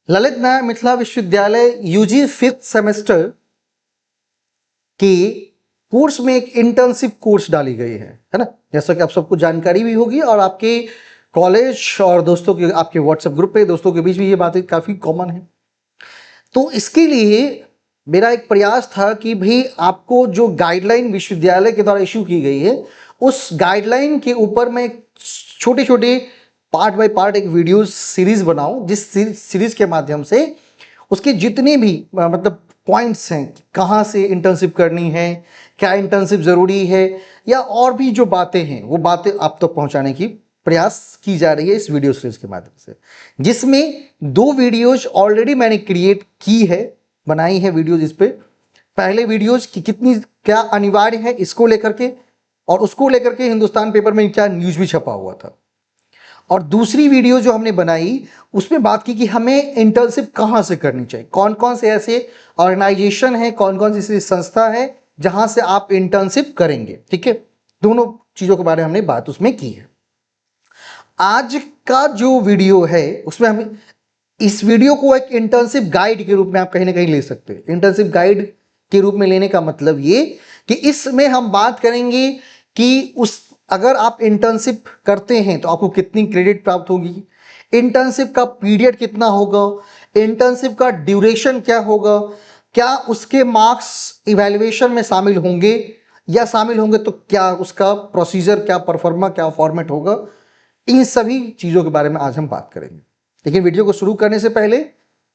ललित नारायण मिथिला विश्वविद्यालय UG 5th semester के course में एक इंटर्नशिप कोर्स डाली गई है ना। जैसा कि आप सबको जानकारी भी होगी और आपके कॉलेज और दोस्तों के आपके व्हाट्सएप ग्रुप पे दोस्तों के बीच भी ये बातें काफ़ी कॉमन है। तो इसके लिए मेरा एक प्रयास था कि भाई आपको जो गाइडलाइन विश्वविद्यालय के द्वारा इशू की गई है उस गाइडलाइन के ऊपर मैं छोटे छोटे पार्ट बाय पार्ट एक वीडियो सीरीज बनाऊं, जिस सीरीज के माध्यम से उसके जितने भी मतलब पॉइंट्स हैं, कहाँ से इंटर्नशिप करनी है, क्या इंटर्नशिप ज़रूरी है, या और भी जो बातें हैं वो बातें आप तक पहुंचाने की प्रयास की जा रही है इस वीडियो सीरीज के माध्यम से, जिसमें 2 वीडियोज ऑलरेडी मैंने क्रिएट की है, बनाई है वीडियोज। इस पे पहले वीडियोज की कितनी क्या अनिवार्य है इसको लेकर के, और उसको लेकर के हिंदुस्तान पेपर में क्या न्यूज भी छपा हुआ था। और दूसरी वीडियो जो हमने बनाई उसमें बात की कि हमें इंटर्नशिप कहाँ से करनी चाहिए, कौन कौन से ऐसे ऑर्गेनाइजेशन है, कौन कौन सी ऐसी संस्था है जहां से आप इंटर्नशिप करेंगे। ठीक है, दोनों चीजों के बारे में हमने बात उसमें की है। आज का जो वीडियो है उसमें हम इस वीडियो को एक इंटर्नशिप गाइड के रूप में आप कहीं ना कहीं ले सकते हैं। इंटर्नशिप गाइड के रूप में लेने का मतलब ये कि इसमें हम बात करेंगे कि उस अगर आप इंटर्नशिप करते हैं तो आपको कितनी क्रेडिट प्राप्त होगी, इंटर्नशिप का पीरियड कितना होगा, इंटर्नशिप का ड्यूरेशन क्या होगा, क्या उसके मार्क्स इवैल्यूएशन में शामिल होंगे, या शामिल होंगे तो क्या उसका प्रोसीजर, क्या परफॉर्मा, क्या फॉर्मेट होगा। इन सभी चीज़ों के बारे में आज हम बात करेंगे। लेकिन वीडियो को शुरू करने से पहले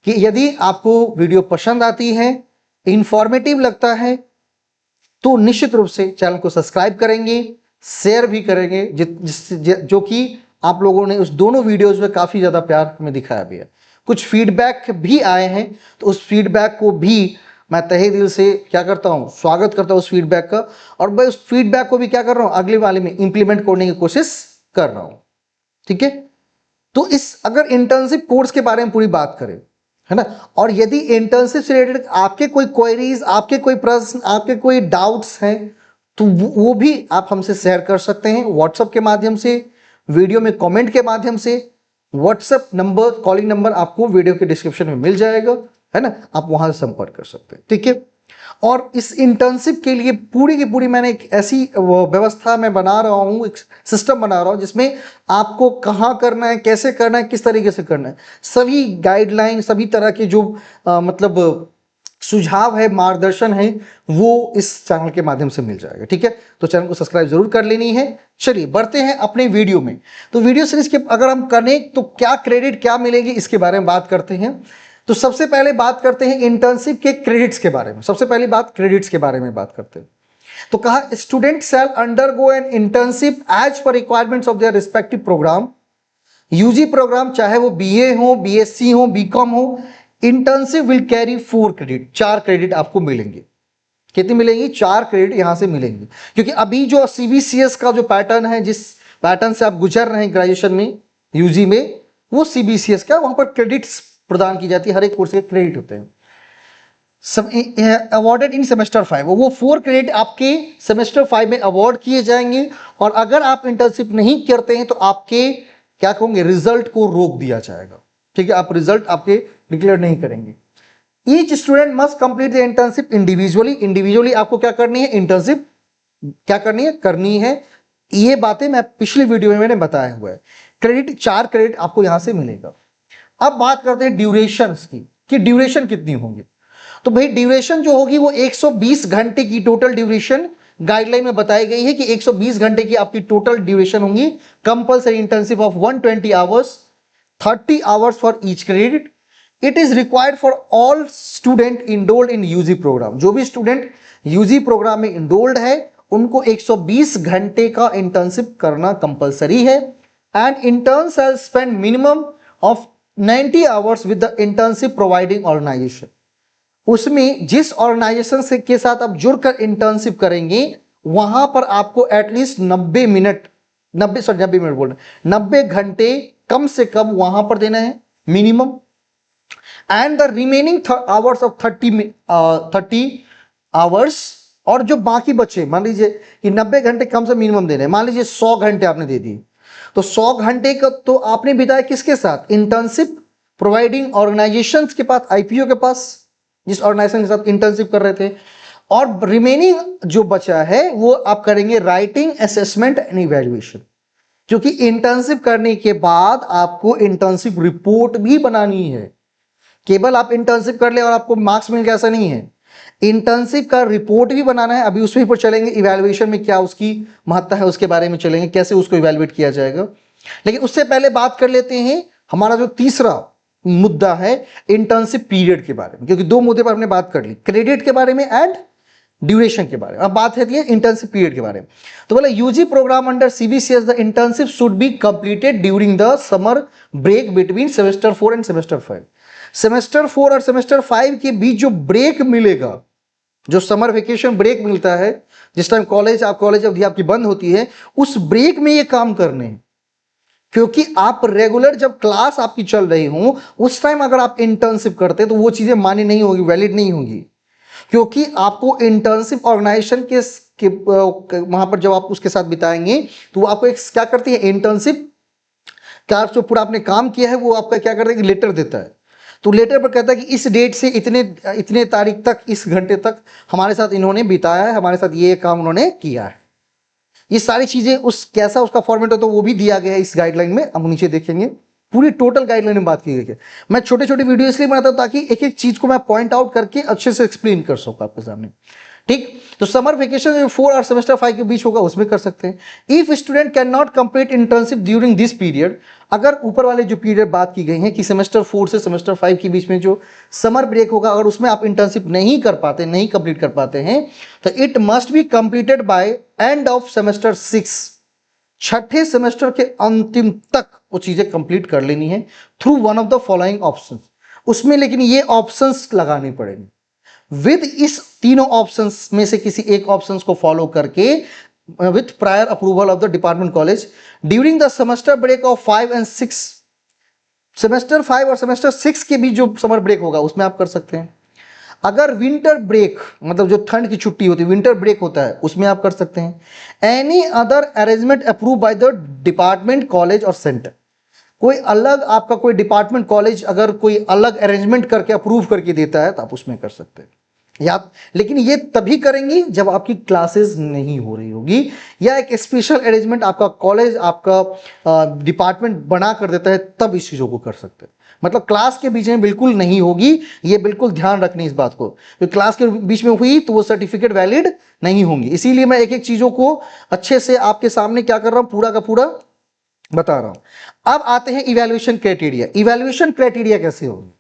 कि यदि आपको वीडियो पसंद आती है, इंफॉर्मेटिव लगता है, तो निश्चित रूप से चैनल को सब्सक्राइब करेंगे, शेयर भी करेंगे, जो कि आप लोगों ने उस दोनों वीडियोज में काफ़ी ज़्यादा प्यार हमें दिखाया भी है। कुछ फीडबैक भी आए हैं, तो उस फीडबैक को भी मैं तहे दिल से क्या करता हूँ, स्वागत करता हूँ उस फीडबैक का, और मैं उस फीडबैक को भी क्या कर रहा हूँ, अगले वाले में इंप्लीमेंट करने की कोशिश कर रहा हूँ। ठीक है, तो इस अगर इंटर्नशिप कोर्स के बारे में पूरी बात करें, है ना, और यदि इंटर्नशिप से रिलेटेड आपके कोई क्वेरीज, आपके कोई प्रश्न, आपके कोई डाउट्स हैं, तो वो भी आप हमसे शेयर कर सकते हैं व्हाट्सएप के माध्यम से, वीडियो में कमेंट के माध्यम से। व्हाट्सएप नंबर, कॉलिंग नंबर आपको वीडियो के डिस्क्रिप्शन में मिल जाएगा, है ना, आप वहां से संपर्क कर सकते हैं। ठीक है, और इस इंटर्नशिप के लिए पूरी की पूरी मैंने एक ऐसी व्यवस्था में बना रहा हूँ, एक सिस्टम बना रहा हूँ जिसमें आपको कहाँ करना है, कैसे करना है, किस तरीके से करना है, सभी गाइडलाइन, सभी तरह के जो मतलब सुझाव है, मार्गदर्शन है, वो इस चैनल के माध्यम से मिल जाएगा। ठीक है, तो चैनल को सब्सक्राइब जरूर कर लेनी है। चलिए बढ़ते हैं अपने वीडियो में। तो वीडियो सीरीज के अगर हम करें तो क्या क्रेडिट क्या मिलेगी इसके बारे में बात करते हैं। तो सबसे पहले बात करते हैं इंटर्नशिप के क्रेडिट्स के बारे में। सबसे पहली बात क्रेडिट्स के बारे में बात करते हैं। तो कहा student shall undergo an internship as per requirements of their respective programme. UG programme चाहे वो बीए हो, बीएससी हो, बीकॉम हो, internship will carry 4 credit, 4 credit आपको मिलेंगे। कितनी मिलेंगी? 4 क्रेडिट यहां से मिलेंगे, क्योंकि अभी जो सीबीसीएस का जो पैटर्न है, जिस पैटर्न से आप गुजर रहे हैं ग्रेजुएशन में, यूजी में, वो सीबीसीएस का, वहां पर क्रेडिट्स प्रदान की जाती है, हर एक कोर्स के क्रेडिट होते हैं। अवॉर्डेड इन सेमेस्टर 5, वो 4 क्रेडिट आपके सेमेस्टर 5 में अवार्ड किए जाएंगे। और अगर आप इंटर्नशिप नहीं करते हैं तो आपके क्या कहोगे, रिजल्ट को रोक दिया जाएगा। ठीक है, आप रिजल्ट आपके डिक्लेयर नहीं करेंगे। Each student must complete the internship individually. Individually आपको क्या करनी है, इंटर्नशिप क्या करनी है। ये बातें मैं पिछले वीडियो में मैंने बताया हुआ है। क्रेडिट 4 क्रेडिट आपको यहां से मिलेगा। अब बात करते हैं ड्यूरेशन की, कि ड्यूरेशन कितनी होगी। तो भाई ड्यूरेशन जो होगी वो 120 घंटे की टोटल ड्यूरेशन गाइडलाइन में बताई गई है कि 120 घंटे की आपकी टोटल ड्यूरेशन होंगी। Compulsory internship of 120 hours, 30 hours for each credit. It is required for all student enrolled in UG programme. जो भी स्टूडेंट यूजी प्रोग्राम में इनरोल्ड है उनको 120 घंटे का इंटर्नशिप करना कंपल्सरी है। And intern shall spend minimum of 90 hours with the internship providing organisation. उसमें जिस ऑर्गेनाइजेशन से के साथ आप जुड़कर इंटर्नशिप करेंगे वहां पर आपको एटलीस्ट 90 मिनट बोल रहे 90 घंटे कम से कम वहां पर देना है minimum. And the remaining hours of 30 hours, और जो बाकी बचे, मान लीजिए कि 90 घंटे कम से मिनिमम देने, मान लीजिए 100 घंटे आपने दे दिए, तो 100 घंटे का तो आपने बिताया किसके साथ, इंटर्नशिप प्रोवाइडिंग ऑर्गेनाइजेशंस के पास, आईपीओ के पास, जिस ऑर्गेनाइजेशन के साथ इंटर्नशिप कर रहे थे, और रिमेनिंग जो बचा है वो आप करेंगे राइटिंग, असेसमेंट एंड इवैल्यूएशन, क्योंकि इंटर्नशिप करने के बाद आपको इंटर्नशिप रिपोर्ट भी बनानी है। केवल आप इंटर्नशिप कर ले और आपको मार्क्स मिल गया, ऐसा नहीं है, इंटर्नशिप का रिपोर्ट भी बनाना है। अभी उसमें पर चलेंगे, इवैल्यूएशन में क्या उसकी महत्ता है उसके बारे में चलेंगे, कैसे उसको इवैल्यूएट किया जाएगा। लेकिन उससे पहले बात कर लेते हैं हमारा जो तीसरा मुद्दा है इंटर्नशिप पीरियड के बारे में, क्योंकि दो मुद्दे पर हमने बात कर ली, क्रेडिट के बारे में एंड ड्यूरेशन के बारे में। अब बात है इंटर्नशिप पीरियड के बारे में। तो बोला UG programme under CBCS the internship should be completed during the summer break between semester 4 and semester 5। Semester 4 और सेमेस्टर 5 के बीच जो ब्रेक मिलेगा, जो समर वेकेशन ब्रेक मिलता है, जिस टाइम कॉलेज अवधि आपकी बंद होती है, उस ब्रेक में ये काम करने हैं। क्योंकि आप रेगुलर जब क्लास आपकी चल रही हो उस टाइम अगर आप इंटर्नशिप करते तो वो चीजें मान्य नहीं होगी, वैलिड नहीं होगी, क्योंकि आपको इंटर्नशिप ऑर्गेनाइजेशन के वहां पर जब आप उसके साथ बिताएंगे तो वो आपको एक क्या करती है, इंटर्नशिप का जो पूरा आपने काम किया है वो आपका क्या करता है कि लेटर देता है। तो लेटर पर कहता है कि इस डेट से इतने तारीख तक, इस घंटे तक हमारे साथ इन्होंने बिताया है, हमारे साथ ये काम उन्होंने किया है। ये सारी चीजें उस कैसा उसका फॉर्मेट हो तो वो भी दिया गया है इस गाइडलाइन में, हम नीचे देखेंगे। पूरी टोटल गाइडलाइन में बात की गई है। मैं छोटे छोटे वीडियो इसलिए बनाता हूं ताकि एक एक चीज को मैं पॉइंट आउट करके अच्छे से एक्सप्लेन कर सकूं आपके सामने, ठीक। तो समर वेकेशन 4 और सेमेस्टर 5 के बीच होगा उसमें कर सकते हैं। If student can not complete internship during this period, अगर ऊपर वाले जो पीरियड बात की गई है कि सेमेस्टर 4 से सेमेस्टर 5 के बीच में जो समर ब्रेक होगा, अगर उसमें आप इंटर्नशिप नहीं कर पाते, नहीं कंप्लीट कर पाते हैं, तो it must be completed by end of semester 6, छठे सेमेस्टर के अंतिम तक वो चीजें कंप्लीट कर लेनी है through one of the following options. उसमें लेकिन ये ऑप्शंस लगाने पड़ेंगे, विद इस तीनों ऑप्शंस में से किसी एक ऑप्शंस को फॉलो करके with prior approval of the department college during the semester break of 5 and 6। Semester 5 और सेमेस्टर 6 के बीच जो समर ब्रेक होगा उसमें आप कर सकते हैं। अगर विंटर ब्रेक मतलब जो ठंड की छुट्टी होती है, विंटर ब्रेक होता है, उसमें आप कर सकते हैं। Any other arrangement approve by the department college और सेंटर, कोई अलग आपका कोई डिपार्टमेंट कॉलेज अगर कोई अलग अरेंजमेंट करके अप्रूव करके देता है तो आप उसमें कर सकते हैं। या लेकिन ये तभी करेंगी जब आपकी क्लासेस नहीं हो रही होगी, या एक स्पेशल अरेंजमेंट आपका कॉलेज, आपका डिपार्टमेंट बना कर देता है, तब इस चीजों को कर सकते हैं। मतलब क्लास के बीच में बिल्कुल नहीं होगी, ये बिल्कुल ध्यान रखनी इस बात को। तो क्लास के बीच में हुई तो वो सर्टिफिकेट वैलिड नहीं होंगी। इसीलिए मैं एक एक चीजों को अच्छे से आपके सामने क्या कर रहा हूं, पूरा का पूरा बता रहा हूं। अब आते हैं इवैल्यूएशन क्राइटेरिया। इवैल्यूएशन क्राइटेरिया कैसे होगी,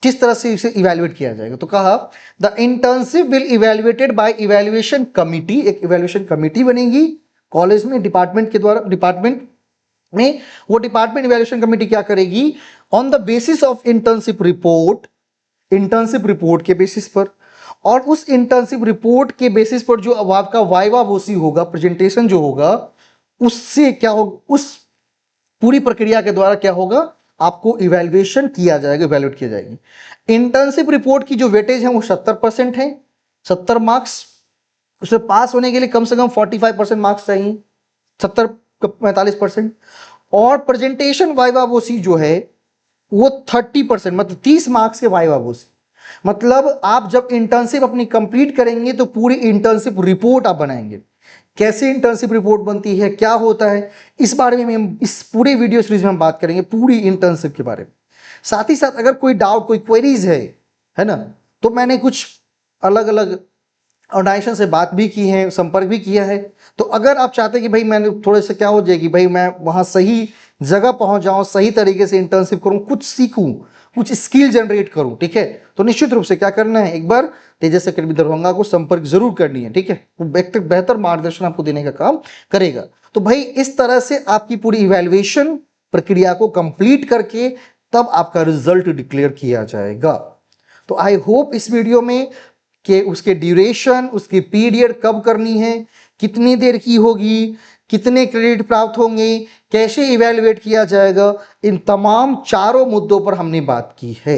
किस तरह से इसे इवैल्यूएट किया जाएगा। तो कहा the internship will evaluated by evaluation committee, एक इवैल्यूएशन कमिटी बनेगी कॉलेज में, डिपार्टमेंट के द्वारा, डिपार्टमेंट में। वो डिपार्टमेंट इवैल्यूएशन कमिटी क्या करेगी, on the basis of internship report, internship report के बेसिस पर, और उस इंटर्नशिप रिपोर्ट के बेसिस पर जो आपका वाइवा वोसी होगा, प्रेजेंटेशन जो होगा, उससे क्या होगा, उस पूरी प्रक्रिया के द्वारा क्या होगा, आपको इवैल्यूएशन किया जाएगा, इवैल्यूएट किया जाएगी। इंटर्नशिप रिपोर्ट की जो वेटेज है वो 70% है, 70 मार्क्स। उसमें पास होने के लिए कम से कम 45% मार्क्स चाहिए, 45%। और प्रेजेंटेशन वाइवा वोसी जो है वो 30%, मतलब 30 मार्क्स के वाइवा वोसी। मतलब आप जब इंटर्नशिप अपनी कंप्लीट करेंगे तो पूरी इंटर्नशिप रिपोर्ट आप बनाएंगे। कैसे इंटर्नशिप रिपोर्ट बनती है, क्या होता है, इस बारे में हम इस पूरे वीडियो सीरीज में हम बात करेंगे, पूरी इंटर्नशिप के बारे में। साथ ही साथ अगर कोई डाउट, कोई क्वेरीज है ना, तो मैंने कुछ अलग अलग ऑर्गेनाइजेशन से बात भी की है, संपर्क भी किया है। तो अगर आप चाहते हैं कि भाई मैंने थोड़े से क्या हो जाएगी, भाई मैं वहां सही जगह पहुंच जाऊं, सही तरीके से इंटर्नशिप करूं, कुछ सीखूं, कुछ स्किल जनरेट करूं, ठीक है, तो निश्चित रूप से क्या करना है, एक बार तेजस अकेडमी दरभंगा को संपर्क जरूर करनी है, ठीक है। वो बेहतर मार्गदर्शन आपको देने का काम करेगा। तो भाई इस तरह से आपकी पूरी इवैल्यूएशन प्रक्रिया को कंप्लीट करके तब आपका रिजल्ट डिक्लेयर किया जाएगा। तो आई होप इस वीडियो में कि उसके ड्यूरेशन, उसकी पीरियड कब करनी है, कितनी देर की होगी, कितने क्रेडिट प्राप्त होंगे, कैसे इवैल्यूएट किया जाएगा, इन तमाम चारों मुद्दों पर हमने बात की है।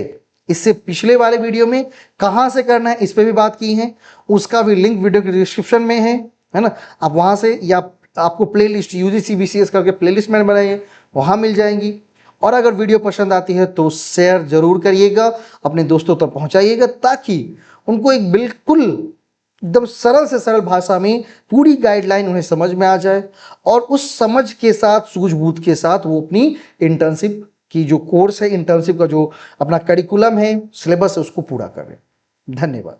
इससे पिछले वाले वीडियो में कहां से करना है इस पे भी बात की है, उसका भी लिंक वीडियो के डिस्क्रिप्शन में है ना। आप वहां से, या आपको प्लेलिस्ट यूजी सीबीसीएस करके प्लेलिस्ट मैंने बनाई है, वहां मिल जाएंगी। और अगर वीडियो पसंद आती है तो शेयर जरूर करिएगा, अपने दोस्तों तक पहुंचाइएगा, ताकि उनको एक बिल्कुल एकदम सरल से सरल भाषा में पूरी गाइडलाइन उन्हें समझ में आ जाए और उस समझ के साथ, सूझबूझ के साथ वो अपनी इंटर्नशिप की जो कोर्स है, इंटर्नशिप का जो अपना करिकुलम है, सिलेबस है, उसको पूरा करें। धन्यवाद।